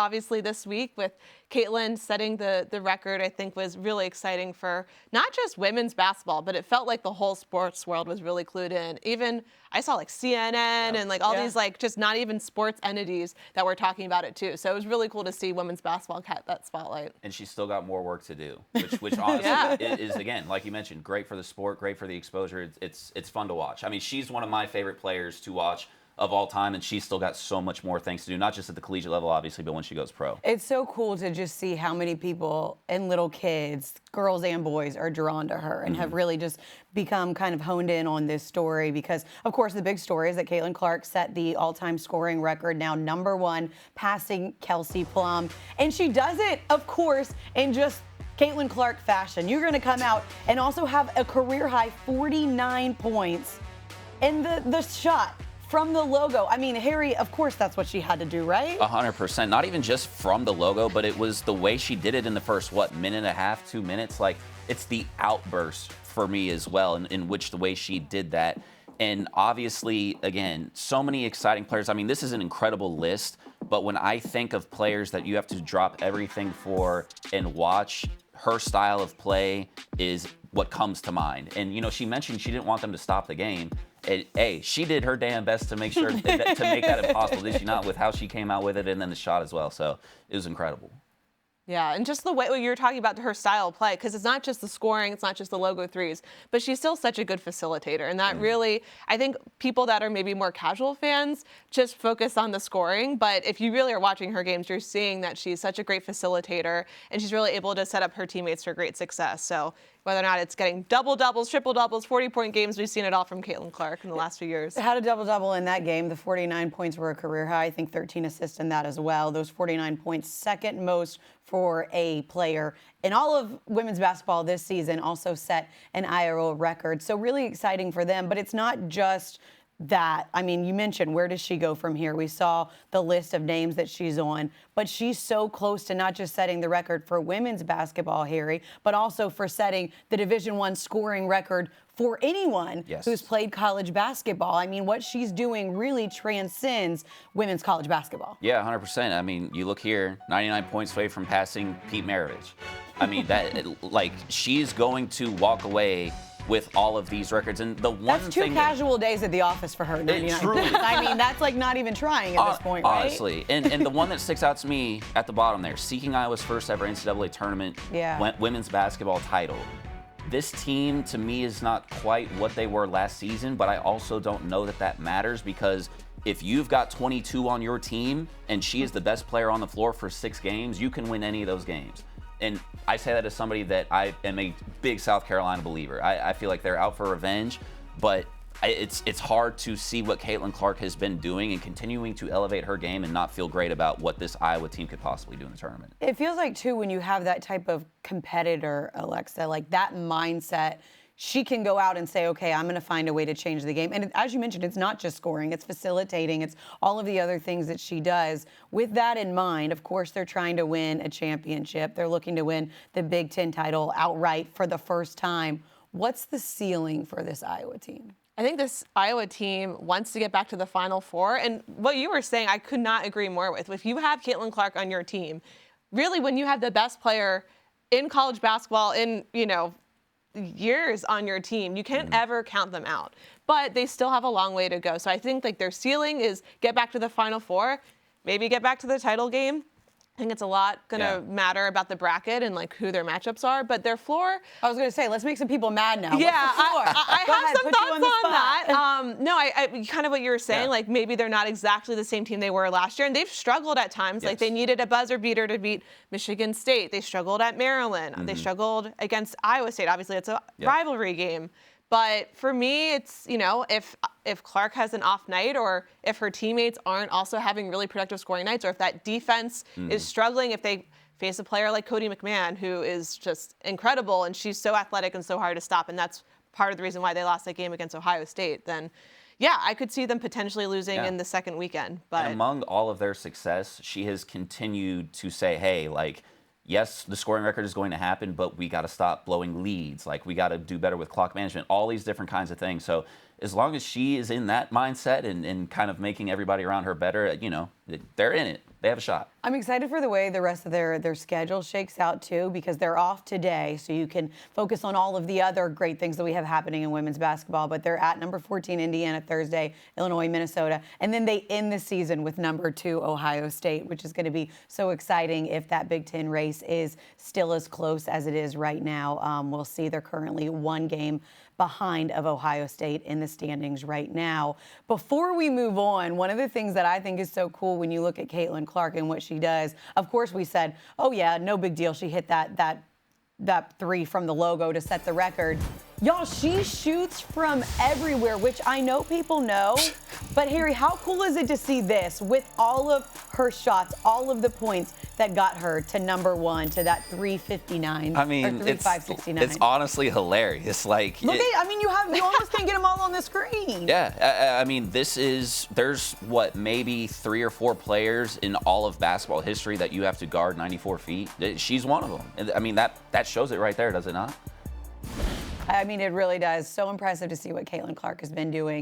obviously, this week with Caitlin setting the record, I think was really exciting for not just women's basketball, but it felt like the whole sports world was really clued in. Even I saw like CNN and like all these like just not even sports entities that were talking about it too. So it was really cool to see women's basketball get that spotlight. And she's still got more work to do, which honestly is, again, like you mentioned, great for the sport, great for the exposure. It's fun to watch. I mean, she's one of my favorite players to watch of all time, and she's still got so much more things to do, not just at the collegiate level, obviously, but when she goes pro. It's so cool to just see how many people and little kids, girls and boys, are drawn to her and have really just become kind of honed in on this story because, of course, the big story is that Caitlin Clark set the all-time scoring record, now #1, passing Kelsey Plum. And she does it, of course, in just Caitlin Clark fashion. You're going to come out and also have a career-high 49 points. And the shot from the logo. I mean, Harry, of course that's what she had to do, right? 100%. Not even just from the logo, but it was the way she did it in the first, minute and a half, 2 minutes? Like, it's the outburst for me as well, in which the way she did that. And obviously, again, so many exciting players. I mean, this is an incredible list, but when I think of players that you have to drop everything for and watch, her style of play is what comes to mind. And, you know, she mentioned she didn't want them to stop the game. Hey, she did her damn best to make sure to make that impossible, did she not, with how she came out with it and then the shot as well. So it was incredible. Yeah, and just the way you were talking about her style of play, because it's not just the scoring, it's not just the logo threes, but she's still such a good facilitator. And that really, I think people that are maybe more casual fans just focus on the scoring. But if you really are watching her games, you're seeing that she's such a great facilitator, and she's really able to set up her teammates for great success. So whether or not it's getting double-doubles, triple-doubles, 40-point games, we've seen it all from Caitlin Clark in the last few years. Had a double-double in that game. The 49 points were a career high. I think 13 assists in that as well. Those 49 points, second most for a player in all of women's basketball this season, also set an IRL record. So really exciting for them. But it's not just that. I mean, you mentioned, where does she go from here? We saw the list of names that she's on, but she's so close to not just setting the record for women's basketball, Harry, but also for setting the Division I scoring record for anyone who's played college basketball. I mean, what she's doing really transcends women's college basketball. Yeah, 100%. I mean, you look here, 99 points away from passing Pete Maravich. I mean, she's going to walk away with all of these records. And the one That's two thing casual days at the office for her. 99 points. I mean, that's like not even trying at this point, right? Honestly. And the one that sticks out to me at the bottom there, seeking Iowa's first ever NCAA tournament women's basketball title. This team, to me, is not quite what they were last season, but I also don't know that matters, because if you've got 22 on your team and she is the best player on the floor for 6 games, you can win any of those games. And I say that as somebody that I am a big South Carolina believer. I feel like they're out for revenge, but it's hard to see what Caitlin Clark has been doing and continuing to elevate her game and not feel great about what this Iowa team could possibly do in the tournament. It feels like, too, when you have that type of competitor, Alexa, like that mindset, she can go out and say, okay, I'm going to find a way to change the game. And as you mentioned, it's not just scoring, it's facilitating, it's all of the other things that she does. With that in mind, of course, they're trying to win a championship. They're looking to win the Big Ten title outright for the first time. What's the ceiling for this Iowa team? I think this Iowa team wants to get back to the Final Four. And what you were saying, I could not agree more with. If you have Caitlin Clark on your team, really when you have the best player in college basketball in, years on your team, you can't ever count them out. But they still have a long way to go. So I think their ceiling is get back to the Final Four, maybe get back to the title game. I think it's a lot going to matter about the bracket and who their matchups are, but their floor. I was going to say, let's make some people mad now. Yeah, I have some thoughts on that. No, I kind of what you were saying, maybe they're not exactly the same team they were last year, and they've struggled at times. Yes. They needed a buzzer beater to beat Michigan State. They struggled at Maryland. They struggled against Iowa State. Obviously, it's a rivalry game. But for me, it's, if Clark has an off night, or if her teammates aren't also having really productive scoring nights, or if that defense is struggling, if they face a player like Cody McMahon, who is just incredible, and she's so athletic and so hard to stop, and that's part of the reason why they lost that game against Ohio State, then I could see them potentially losing in the second weekend. But and among all of their success, she has continued to say, hey, yes, the scoring record is going to happen, but we got to stop blowing leads. We got to do better with clock management, all these different kinds of things. So as long as she is in that mindset and kind of making everybody around her better, you know, they're in it. They have a shot. I'm excited for the way the rest of their schedule shakes out, too, because they're off today, so you can focus on all of the other great things that we have happening in women's basketball. But they're at number 14, Indiana, Thursday, Illinois, Minnesota. And then they end the season with number 2, Ohio State, which is going to be so exciting if that Big Ten race is still as close as it is right now. We'll see. They're currently 1 game behind of Ohio State in the standings right now. Before we move on, one of the things that I think is so cool when you look at Caitlin Clark and what she does, of course we said, oh yeah, no big deal. She hit that 3 from the logo to set the record. Y'all, she shoots from everywhere, which I know people know. But Harry, how cool is it to see this with all of her shots, all of the points that got her to number 1, to that 359? I mean, it's honestly hilarious. Like, look at, I mean, you almost can't get them all on the screen. Yeah, I mean, there's what, maybe 3 or 4 players in all of basketball history that you have to guard 94 feet. She's one of them. And I mean, that shows it right there, does it not? I mean, it really does. So impressive to see what Caitlin Clark has been doing.